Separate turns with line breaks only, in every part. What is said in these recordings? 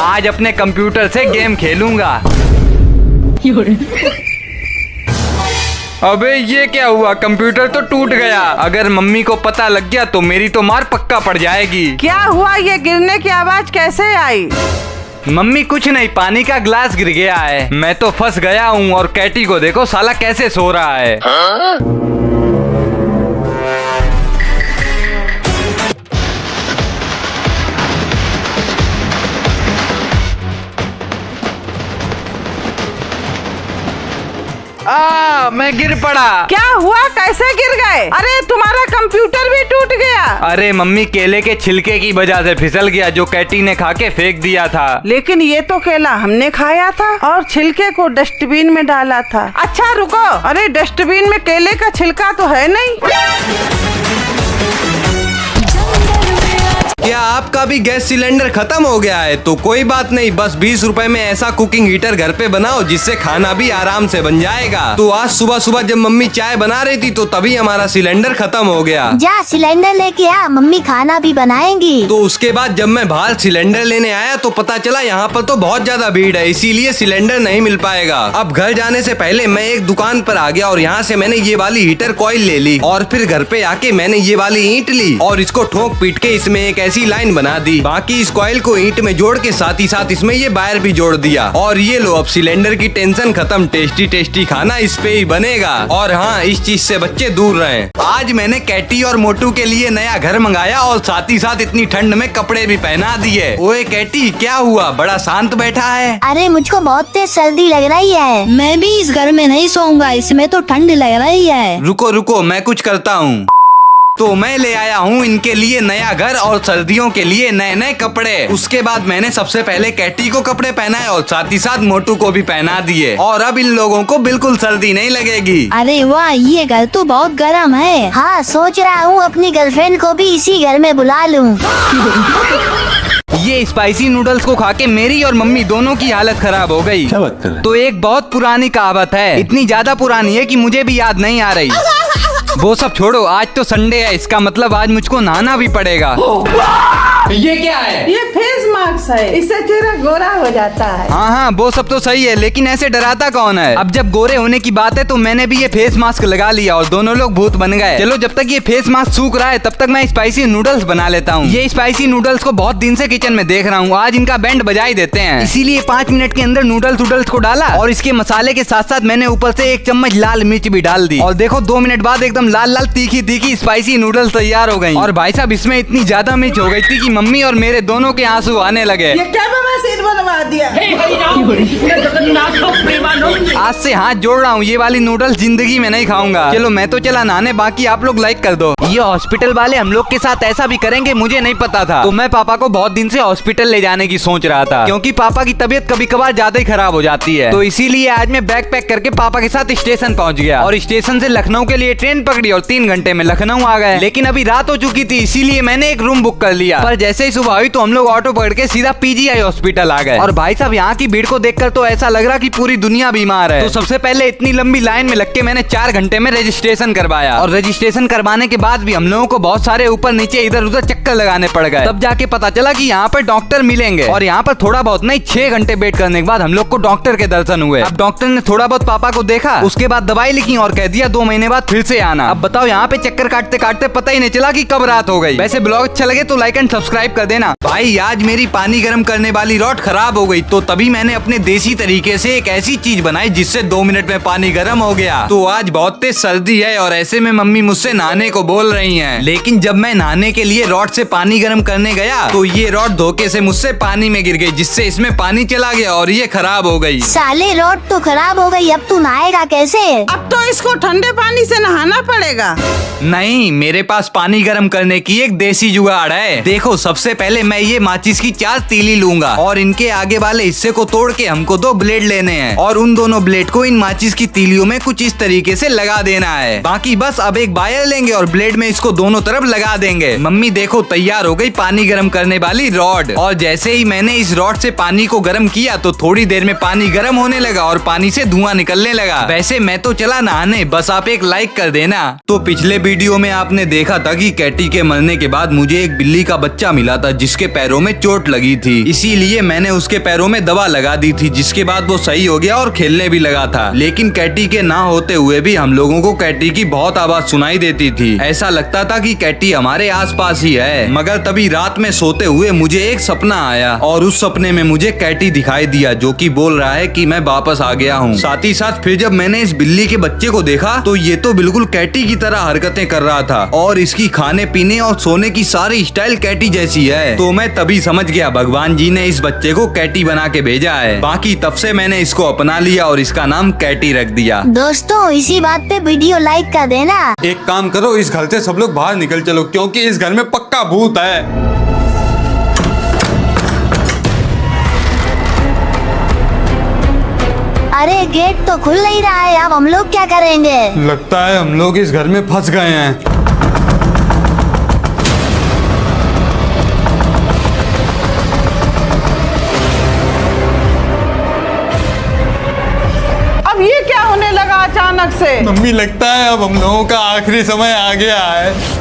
आज अपने कंप्यूटर से गेम खेलूंगा। अबे ये क्या हुआ, कंप्यूटर तो टूट गया। अगर मम्मी को पता लग गया तो मेरी तो मार पक्का पड़ जाएगी।
क्या हुआ, ये गिरने की आवाज कैसे आई?
मम्मी कुछ नहीं, पानी का ग्लास गिर गया है। मैं तो फंस गया हूँ और कैटी को देखो साला कैसे सो रहा है। मैं गिर पड़ा।
क्या हुआ, कैसे गिर गए? अरे तुम्हारा कंप्यूटर भी टूट गया।
अरे मम्मी केले के छिलके की वजह से फिसल गया जो कैटी ने खा के फेंक दिया था।
लेकिन ये तो केला हमने खाया था और छिलके को डस्टबिन में डाला था। अच्छा रुको, अरे डस्टबिन में केले का छिलका तो है नहीं।
क्या आपका भी गैस सिलेंडर खत्म हो गया है? तो कोई बात नहीं, बस 20 रुपए में ऐसा कुकिंग हीटर घर पे बनाओ जिससे खाना भी आराम से बन जाएगा। तो आज सुबह सुबह जब मम्मी चाय बना रही थी तो तभी हमारा सिलेंडर खत्म हो गया।
जा सिलेंडर लेके आ, मम्मी खाना भी बनाएंगी।
तो उसके बाद जब मैं बाहर सिलेंडर लेने आया तो पता चला यहाँ पर तो बहुत ज्यादा भीड़ है, इसीलिए सिलेंडर नहीं मिल पाएगा। अब घर जाने से पहले मैं एक दुकान पर आ गया और यहाँ से मैंने ये वाली हीटर कॉइल ले ली और फिर घर पे आके मैंने ये वाली ईंट ली और इसको ठोक पीट के इसमें एक ऐसी लाइन बना दी। बाकी इस कॉइल को ईंट में जोड़ के साथ ही साथ इसमें ये वायर भी जोड़ दिया और ये लो, अब सिलेंडर की टेंशन खत्म। टेस्टी टेस्टी खाना इस पे ही बनेगा। और हाँ, इस चीज से बच्चे दूर रहें। आज मैंने कैटी और मोटू के लिए नया घर मंगाया और साथ ही साथ इतनी ठंड में कपड़े भी पहना दिए। ओए कैटी, क्या हुआ, बड़ा शांत बैठा है?
अरे मुझको बहुत तेज सर्दी लग रही है, मैं भी इस घर में नहीं सोऊंगा, इसमें तो ठंड लग रही है।
रुको रुको, मैं कुछ करता हूँ। तो मैं ले आया हूँ इनके लिए नया घर और सर्दियों के लिए नए नए कपड़े। उसके बाद मैंने सबसे पहले कैटी को कपड़े पहनाए और साथ ही साथ मोटू को भी पहना दिए और अब इन लोगों को बिल्कुल सर्दी नहीं लगेगी।
अरे वाह, ये घर तो बहुत गर्म है। हाँ, सोच रहा हूँ अपनी गर्लफ्रेंड को भी इसी घर में बुला लूँ।
ये स्पाइसी नूडल्स को खा के मेरी और मम्मी दोनों की हालत खराब हो गई।
क्या बात कर रहे हैं?
तो एक बहुत पुरानी कहावत है, इतनी ज्यादा पुरानी है कि मुझे भी याद नहीं आ रही। वो सब छोड़ो, आज तो संडे है, इसका मतलब आज मुझको नहाना भी पड़ेगा। ये क्या है?
ये फेस मास्क है, इससे चेहरा गोरा हो जाता है।
हाँ हाँ, वो सब तो सही है, लेकिन ऐसे डराता कौन है? अब जब गोरे होने की बात है तो मैंने भी ये फेस मास्क लगा लिया और दोनों लोग भूत बन गए। चलो, जब तक ये फेस मास्क सूख रहा है तब तक मैं स्पाइसी नूडल्स बना लेता हूँ। ये स्पाइसी नूडल्स को बहुत दिन से किचन में देख रहा हूँ, आज इनका बैंड बजाई देते हैं। इसीलिए 5 मिनट के अंदर नूडल्स को डाला और इसके मसाले के साथ साथ मैंने ऊपर से 1 चम्मच लाल मिर्च भी डाल दी और देखो 2 मिनट बाद एकदम लाल लाल तीखी तीखी स्पाइसी नूडल्स तैयार हो गई। और भाई साहब, इसमें इतनी ज्यादा मिर्च हो गई थी कि मम्मी और मेरे दोनों के आंसू आने लगे।
ये क्या बवासीर बनवा दिया?
आज से हाथ जोड़ रहा हूँ, ये वाली नूडल्स जिंदगी में नहीं खाऊंगा। चलो मैं तो चला नहाने, बाकी आप लोग लाइक कर दो। ये हॉस्पिटल वाले हम लोग के साथ ऐसा भी करेंगे मुझे नहीं पता था। तो मैं पापा को बहुत दिन से हॉस्पिटल ले जाने की सोच रहा था, क्योंकि पापा की तबीयत कभी कभार ज्यादा ही खराब हो जाती है। तो इसीलिए आज मैं बैग पैक करके पापा के साथ स्टेशन पहुंच गया और स्टेशन से लखनऊ के लिए ट्रेन पकड़ी और 3 घंटे में लखनऊ आ गए। लेकिन अभी रात हो चुकी थी, इसीलिए मैंने एक रूम बुक कर लिया। पर जैसे ही सुबह हुई तो हम लोग ऑटो पकड़ के सीधा पीजीआई हॉस्पिटल आ गए। और भाई साहब, यहाँ की भीड़ को देखकर तो ऐसा लग रहा कि पूरी दुनिया बीमार है। तो सबसे पहले इतनी लंबी लाइन में लग के मैंने 4 घंटे में रजिस्ट्रेशन करवाया और रजिस्ट्रेशन करवाने के बाद भी हम लोगों को बहुत सारे ऊपर नीचे इधर उधर चक्कर लगाने पड़ गए। तब जाके पता चला कि यहाँ पर डॉक्टर मिलेंगे और यहाँ पर थोड़ा बहुत नहीं 6 घंटे वेट करने के बाद हम लोग को डॉक्टर के दर्शन हुए। अब डॉक्टर ने थोड़ा बहुत पापा को देखा, उसके बाद दवाई लिखी और कह दिया 2 महीने बाद फिर से आना। अब बताओ, यहाँ पे चक्कर काटते काटते पता ही नहीं चला कि कब रात हो गई। वैसे ब्लॉग अच्छा लगे तो लाइक एंड सब्सक्राइब कर देना।
भाई, आज मेरी पानी गर्म करने वाली रॉड खराब हो गई, तो तभी मैंने अपने देसी तरीके से एक ऐसी चीज बनाई जिससे 2 मिनट में पानी गर्म हो गया। तो आज बहुत तेज सर्दी है और ऐसे में मम्मी मुझसे नहाने को बोल रही हैं। लेकिन जब मैं नहाने के लिए रॉड से पानी गर्म करने गया तो ये रॉड धोखे से मुझसे पानी में गिर गई, जिससे इसमें पानी चला गया और ये खराब हो गई।
साले, रॉड तो खराब हो गई, अब तू नहाएगा कैसे?
अब तो इसको ठंडे पानी से नहाना पड़ेगा।
नहीं, मेरे पास पानी गर्म करने की एक देसी जुगाड़ है। देखो, सबसे पहले मैं ये माचिस की 4 तीली लूंगा और इनके आगे वाले हिस्से को तोड़ के हमको 2 ब्लेड लेने हैं और उन दोनों ब्लेड को इन माचिस की तीलियों में कुछ इस तरीके से लगा देना है। बाकी बस अब एक वायर लेंगे और ब्लेड में इसको दोनों तरफ लगा देंगे। मम्मी देखो, तैयार हो गई पानी गर्म करने वाली रॉड। और जैसे ही मैंने इस रॉड से पानी को गर्म किया तो थोड़ी देर में पानी गर्म होने लगा और पानी से धुआं निकलने लगा। वैसे मैं तो चला नहाने, बस आप एक लाइक कर देना। तो पिछले वीडियो में आपने देखा था कि कैटी के मरने के बाद मुझे एक बिल्ली का बच्चा मिला था जिसके पैरों में चोट लगी थी, इसीलिए मैं मैंने उसके पैरों में दवा लगा दी थी, जिसके बाद वो सही हो गया और खेलने भी लगा था। लेकिन कैटी के ना होते हुए भी हम लोगों को कैटी की बहुत आवाज सुनाई देती थी। ऐसा लगता था कि कैटी हमारे आसपास ही है। मगर तभी रात में सोते हुए मुझे एक सपना आया और उस सपने में मुझे कैटी दिखाई दिया, जो कि बोल रहा है कि मैं वापस आ गया हूँ। साथ ही साथ फिर जब मैंने इस बिल्ली के बच्चे को देखा तो ये तो बिल्कुल कैटी की तरह हरकतें कर रहा था और इसकी खाने पीने और सोने की सारी स्टाइल कैटी जैसी है। तो मैं तभी समझ गया भगवान जी ने इस बच्चे को कैटी बना के भेजा है। बाकी तब से मैंने इसको अपना लिया और इसका नाम कैटी रख दिया।
दोस्तों इसी बात पे वीडियो लाइक कर देना।
एक काम करो, इस घर से सब लोग बाहर निकल चलो, क्योंकि इस घर में पक्का भूत है।
अरे गेट तो खुल नहीं रहा है, अब हम लोग क्या करेंगे?
लगता है हम लोग इस घर में फंस गए हैं।
अब ये क्या होने लगा अचानक से?
मम्मी लगता है अब हम लोगों का आखिरी समय आ गया है।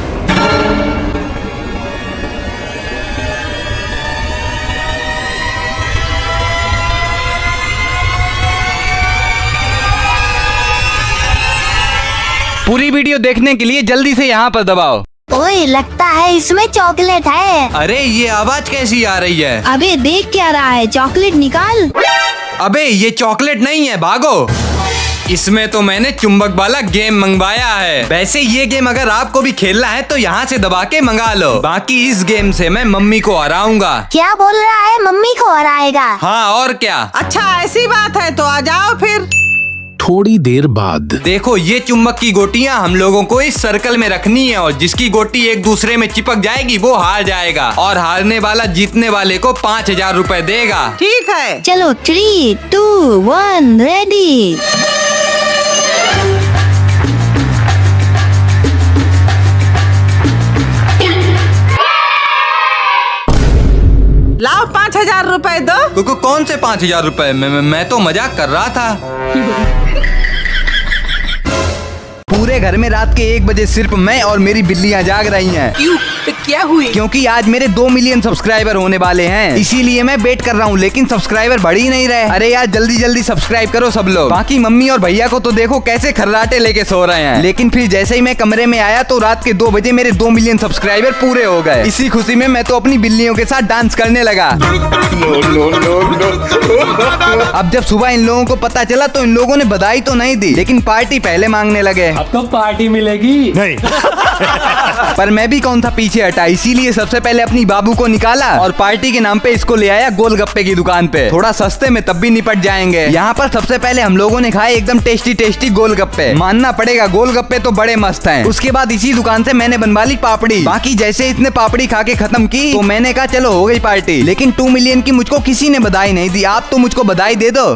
पूरी वीडियो देखने के लिए जल्दी से यहाँ पर दबाओ।
ओए लगता है इसमें चॉकलेट है।
अरे ये आवाज कैसी आ रही है?
अबे देख क्या रहा है, चॉकलेट निकाल।
अबे ये चॉकलेट नहीं है, भागो। इसमें तो मैंने चुंबक वाला गेम मंगवाया है। वैसे ये गेम अगर आपको भी खेलना है तो यहाँ से दबा के मंगा लो। बाकी इस गेम से मैं मम्मी को हराऊंगा।
क्या बोल रहा है, मम्मी को हराएगा?
हाँ और क्या।
अच्छा ऐसी बात है तो आ जाओ फिर।
थोड़ी देर बाद
देखो ये चुंबक की गोटियां हम लोगों को इस सर्कल में रखनी है और जिसकी गोटी एक दूसरे में चिपक जाएगी वो हार जाएगा और हारने वाला जीतने वाले को 5,000 रुपए देगा।
ठीक है।
चलो 3, 2, 1 रेडी।
लाओ 5,000 रुपए दो।
कौन से 5,000 रुपए? मैं तो मजाक कर रहा था।
पूरे घर में रात के 1 बजे सिर्फ मैं और मेरी बिल्लियाँ जाग रही हैं।
क्यों, क्या हुई?
क्योंकि आज मेरे 2 मिलियन सब्सक्राइबर होने वाले हैं, इसीलिए मैं वेट कर रहा हूँ, लेकिन सब्सक्राइबर बढ़ ही नहीं रहे। अरे यार जल्दी जल्दी सब्सक्राइब करो सब लोग। बाकी मम्मी और भैया को तो देखो कैसे खर्राटे लेके सो रहे हैं। लेकिन फिर जैसे ही मैं कमरे में आया तो रात के 2 बजे मेरे 2 मिलियन सब्सक्राइबर पूरे हो गए। इसी खुशी में मैं तो अपनी बिल्लियों के साथ डांस करने लगा। अब जब सुबह इन लोगों को पता चला तो इन लोगों ने बधाई तो नहीं दी, लेकिन पार्टी पहले मांगने लगे।
आपको पार्टी मिलेगी नहीं।
पर मैं भी कौन था पीछे हटा, इसीलिए सबसे पहले अपनी बाबू को निकाला और पार्टी के नाम पे इसको ले आया गोलगप्पे की दुकान पे। थोड़ा सस्ते में तब भी निपट जाएंगे। यहाँ पर सबसे पहले हम लोगों ने खाए एकदम टेस्टी टेस्टी गोलगप्पे। मानना पड़ेगा गोलगप्पे तो बड़े मस्त हैं। उसके बाद इसी दुकान से मैंने बनवा ली पापड़ी। बाकी जैसे इसने पापड़ी खा के खत्म की तो मैंने कहा चलो हो गई पार्टी। लेकिन 2 मिलियन की मुझको किसी ने बधाई नहीं दी। आप तो मुझको बधाई दे दो।